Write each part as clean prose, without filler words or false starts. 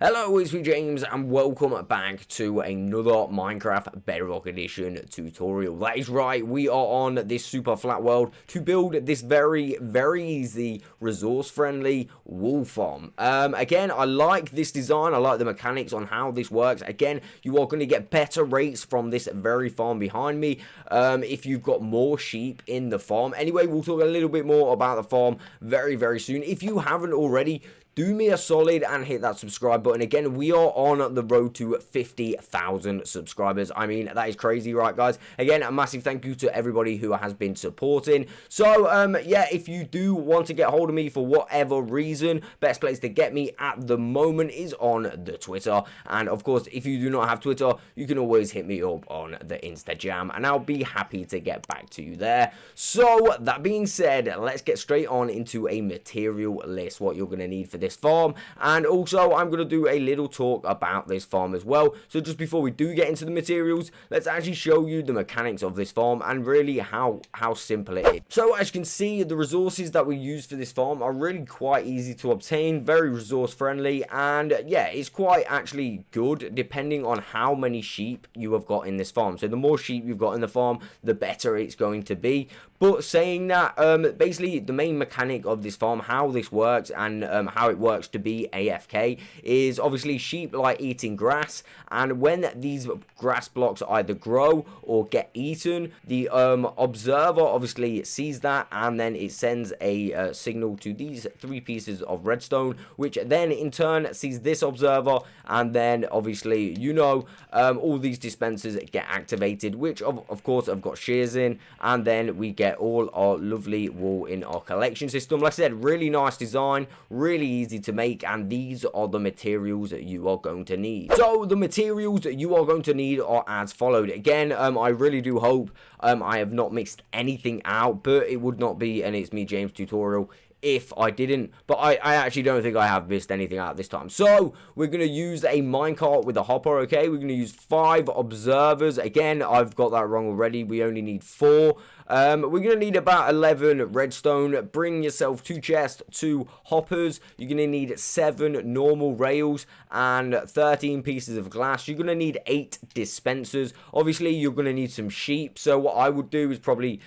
Hello, Itsmejames, and welcome back to another Minecraft Bedrock Edition tutorial. That is right, we are on this super flat world to build this very easy, resource-friendly wool farm. Again, I like this design, I like the mechanics on how this works. Again, you are going to get better rates from this very farm behind me if you've got more sheep in the farm. Anyway, we'll talk a little bit more about the farm very soon. If you haven't already, do me a solid and hit that subscribe button. Again, we are on the road to 50,000 subscribers. I mean, that is crazy, right, guys? Again, a massive thank you to everybody who has been supporting. So, yeah, if you do want to get hold of me for whatever reason, best place to get me at the moment is on the Twitter. And, of course, if you do not have Twitter, you can always hit me up on the InstaJam, and I'll be happy to get back to you there. So, that being said, let's get straight on into a material list, what you're going to need for this farm, and also I'm going to do a little talk about this farm as well. So just before we do get into the materials, let's actually show you the mechanics of this farm and really how simple it is. So as you can see, the resources that we use for this farm are really quite easy to obtain, very resource friendly, and yeah, it's quite actually good depending on how many sheep you have got in this farm. So the more sheep you've got in the farm, the better it's going to be. But saying that, basically the main mechanic of this farm, how this works and how it works to be AFK, is obviously sheep like eating grass, and when these grass blocks either grow or get eaten, the observer obviously sees that, and then it sends a signal to these 3 pieces of redstone, which then in turn sees this observer, and then obviously, you know, all these dispensers get activated, which of course have got shears in, and then we get all our lovely wool in our collection system. Like I said, really nice design, really easy to make, and these are the materials that you are going to need. So the materials that you are going to need are as followed. Again, I really do hope I have not mixed anything out, but it would not be an Itsmejames tutorial if I didn't, but I actually don't think I have missed anything out this time. So we're going to use a minecart with a hopper. Okay, we're going to use 5 observers. Again, I've got that wrong already, we only need 4. We're going to need about 11 redstone. Bring yourself 2 chests, 2 hoppers. You're going to need 7 normal rails and 13 pieces of glass. You're going to need 8 dispensers. Obviously, you're going to need some sheep. So what I would do is probably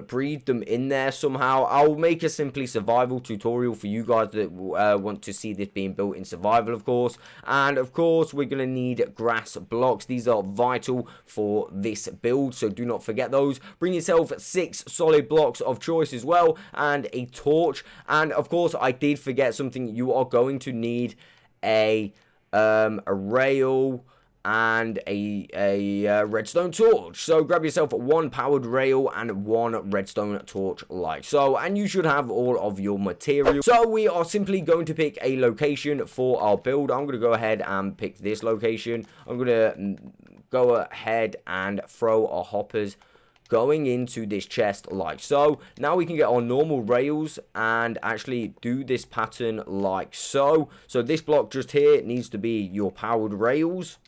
breed them in there somehow. I'll make a simply survival tutorial for you guys that want to see this being built in survival, of course. And of course, we're going to need grass blocks. These are vital for this build, so do not forget those. Bring yourself 6 solid blocks of choice as well, and a torch. And of course, I did forget something. You are going to need a rail and a redstone torch. So grab yourself 1 powered rail and 1 redstone torch like so, and you should have all of your material. So we are simply going to pick a location for our build. I'm going to go ahead and pick this location. I'm going to go ahead and throw our hoppers going into this chest like so. Now we can get our normal rails and actually do this pattern like so. So this block just here needs to be your powered rails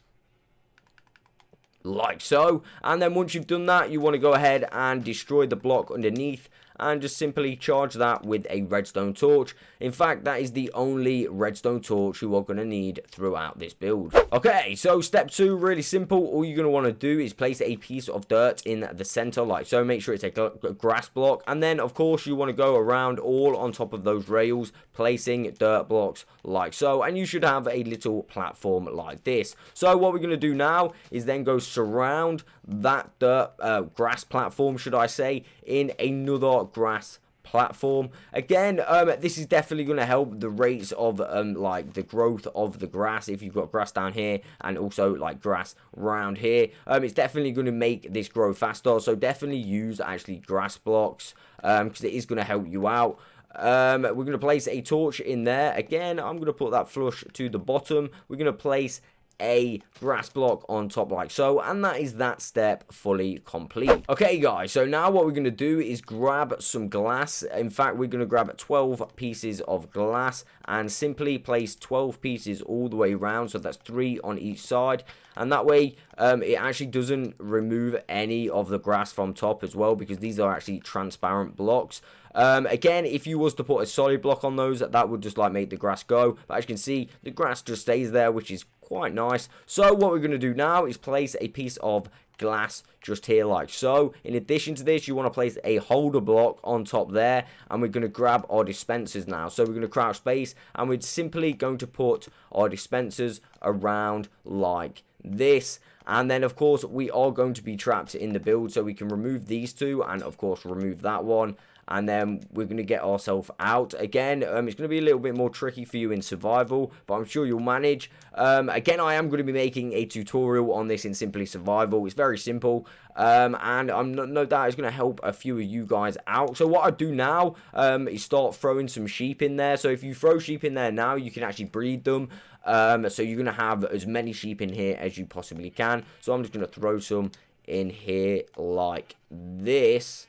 like so, and then once you've done that, you want to go ahead and destroy the block underneath and just simply charge that with a redstone torch. In fact, that is the only redstone torch you are going to need throughout this build. Okay, so step 2, really simple. All you're going to want to do is place a piece of dirt in the center like so. Make sure it's a grass block, and then of course you want to go around all on top of those rails, placing dirt blocks like so, and you should have a little platform like this. So what we're going to do now is then go surround that dirt grass platform, should I say, in another grass platform. Again, this is definitely going to help the rates of like the growth of the grass. If you've got grass down here and also like grass around here, it's definitely going to make this grow faster. So definitely use actually grass blocks because it is going to help you out. We're going to place a torch in there. Again, I'm going to put that flush to the bottom. We're going to place a grass block on top like so, and that is that step fully complete. Okay guys, so now what we're going to do is grab some glass. In fact, we're going to grab 12 pieces of glass and simply place 12 pieces all the way around, so that's 3 on each side, and that way it actually doesn't remove any of the grass from top as well, because these are actually transparent blocks. Again, if you was to put a solid block on those, that would just like make the grass go, but as you can see, the grass just stays there, which is quite nice. So what we're going to do now is place a piece of glass just here like so. In addition to this, you want to place a holder block on top there, and we're going to grab our dispensers now. So we're going to crouch space, and we're simply going to put our dispensers around like this. And then of course we are going to be trapped in the build, so we can remove these two and of course remove that one, and then we're going to get ourselves out. Again, it's going to be a little bit more tricky for you in survival, but I'm sure you'll manage. Again, I am going to be making a tutorial on this in Simply Survival. It's very simple, and I'm no doubt it's going to help a few of you guys out. So what I do now is start throwing some sheep in there. So if you throw sheep in there now, you can actually breed them. So you're going to have as many sheep in here as you possibly can. So I'm just going to throw some in here like this.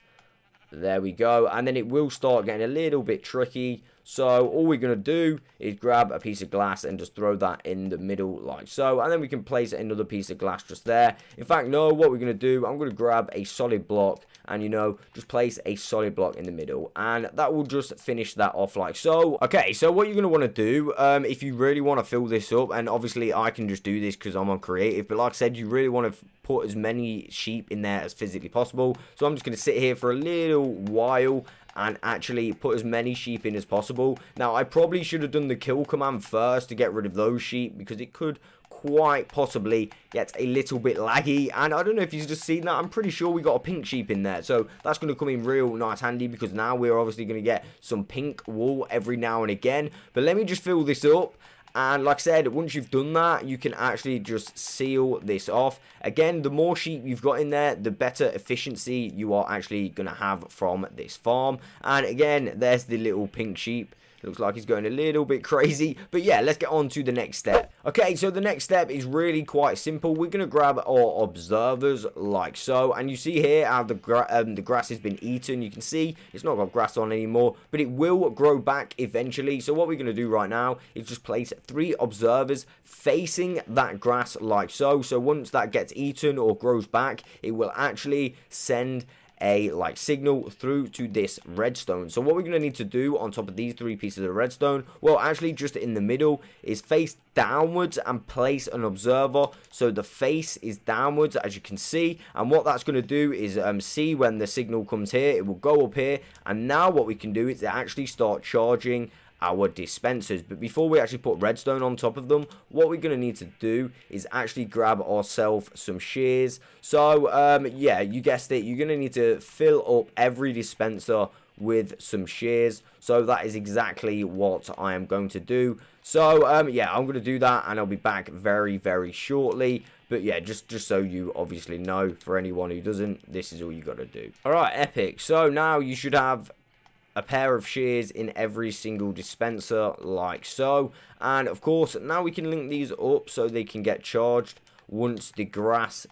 There we go, and then it will start getting a little bit tricky. So all we're going to do is grab a piece of glass and just throw that in the middle like so, and then we can place another piece of glass just there. In fact, no, what we're going to do, I'm going to grab a solid block and, you know, just place a solid block in the middle, and that will just finish that off like so. Okay, so what you're going to want to do, if you really want to fill this up, and obviously I can just do this because I'm on creative, but like I said, you really want to put as many sheep in there as physically possible. So I'm just going to sit here for a little while and actually put as many sheep in as possible. Now, I probably should have done the kill command first to get rid of those sheep, because it could quite possibly get a little bit laggy. And I don't know if you've just seen that, I'm pretty sure we got a pink sheep in there, so that's going to come in real nice handy, because now we're obviously going to get some pink wool every now and again. But let me just fill this up. And like I said, once you've done that, you can actually just seal this off. Again, the more sheep you've got in there, the better efficiency you are actually going to have from this farm. And again, there's the little pink sheep. Looks like he's going a little bit crazy. But yeah, let's get on to the next step. Okay, so the next step is really quite simple. We're going to grab our observers like so. And you see here how the grass has been eaten. You can see it's not got grass on anymore, but it will grow back eventually. So what we're going to do right now is just place 3 observers facing that grass like so. So once that gets eaten or grows back, it will actually send a like signal through to this redstone. So what we're going to need to do on top of these 3 pieces of redstone, well, actually just in the middle, is face downwards and place an observer so the face is downwards, as you can see. And what that's going to do is see when the signal comes here, it will go up here, and now what we can do is actually start charging our dispensers. But before we actually put redstone on top of them, what we're going to need to do is actually grab ourselves some shears. So yeah, you guessed it, you're going to need to fill up every dispenser with some shears. So that is exactly what I am going to do. So yeah, I'm going to do that, and I'll be back very, very shortly. But yeah, just so you obviously know, for anyone who doesn't, this is all you got to do. Alright, epic. So now you should have a pair of shears in every single dispenser like so. And of course, now we can link these up so they can get charged once the grass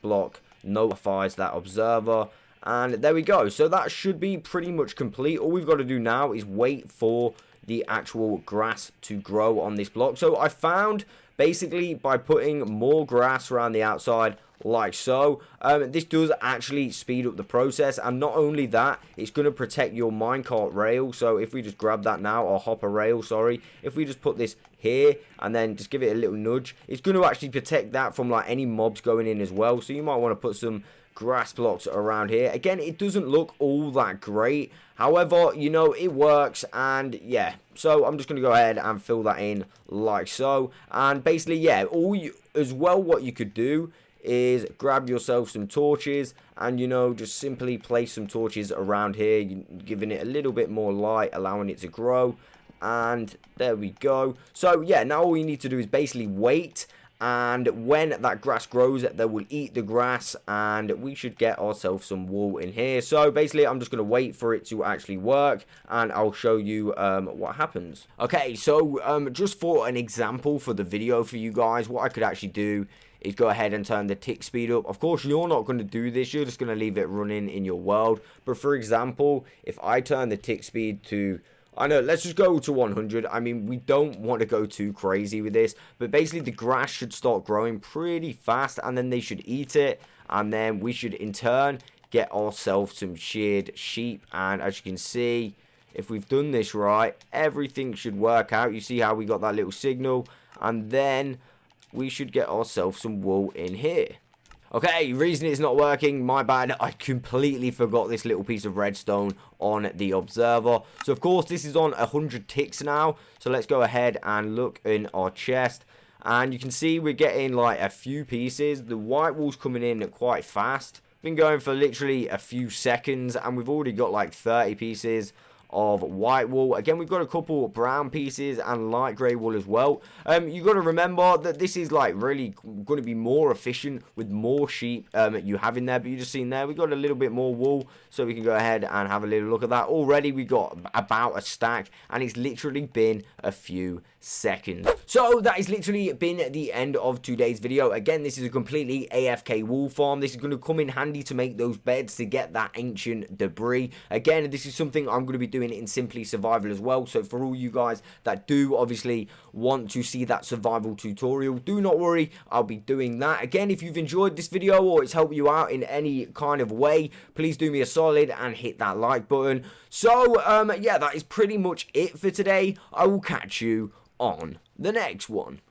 block notifies that observer. And there we go. So that should be pretty much complete. All we've got to do now is wait for the actual grass to grow on this block. So I found, basically, by putting more grass around the outside like so, this does actually speed up the process. And not only that, it's going to protect your minecart rail. So if we just grab that now, or hopper rail, sorry, if we just put this here and then just give it a little nudge, it's going to actually protect that from like any mobs going in as well. So you might want to put some grass blocks around here. Again, it doesn't look all that great, however, you know, it works. And yeah, so I'm just going to go ahead and fill that in like so. And basically, yeah, what you could do is grab yourself some torches and, you know, just simply place some torches around here, giving it a little bit more light, allowing it to grow. And there we go. So yeah, now all you need to do is basically wait, and when that grass grows, they will eat the grass, and we should get ourselves some wool in here. So basically, I'm just going to wait for it to actually work, and I'll show you what happens. Okay, so just for an example for the video for you guys, what I could actually do is go ahead and turn the tick speed up. Of course, you're not going to do this. You're just going to leave it running in your world. But for example, if I turn the tick speed to, I know, let's just go to 100. I mean, we don't want to go too crazy with this, but basically the grass should start growing pretty fast, and then they should eat it, and then we should in turn get ourselves some sheared sheep. And as you can see, if we've done this right, everything should work out. You see how we got that little signal, and then we should get ourselves some wool in here. Okay, reason it's not working, my bad, I completely forgot this little piece of redstone on the observer. So of course this is on 100 ticks now, so let's go ahead and look in our chest, and you can see we're getting like a few pieces. The white wool's coming in quite fast, been going for literally a few seconds, and we've already got like 30 pieces of white wool. Again, we've got a couple brown pieces and light grey wool as well. You got to remember that this is like really going to be more efficient with more sheep you have in there. But you just seen there, we got a little bit more wool, so we can go ahead and have a little look at that. Already we got about a stack, and it's literally been a few seconds. So that has literally been the end of today's video. Again, this is a completely AFK wool farm. This is going to come in handy to make those beds to get that ancient debris. Again, this is something I'm going to be doing in Simply Survival as well. So for all you guys that do obviously want to see that survival tutorial, do not worry, I'll be doing that. Again, if you've enjoyed this video or it's helped you out in any kind of way, please do me a solid and hit that like button. So yeah, that is pretty much it for today. I will catch you on the next one.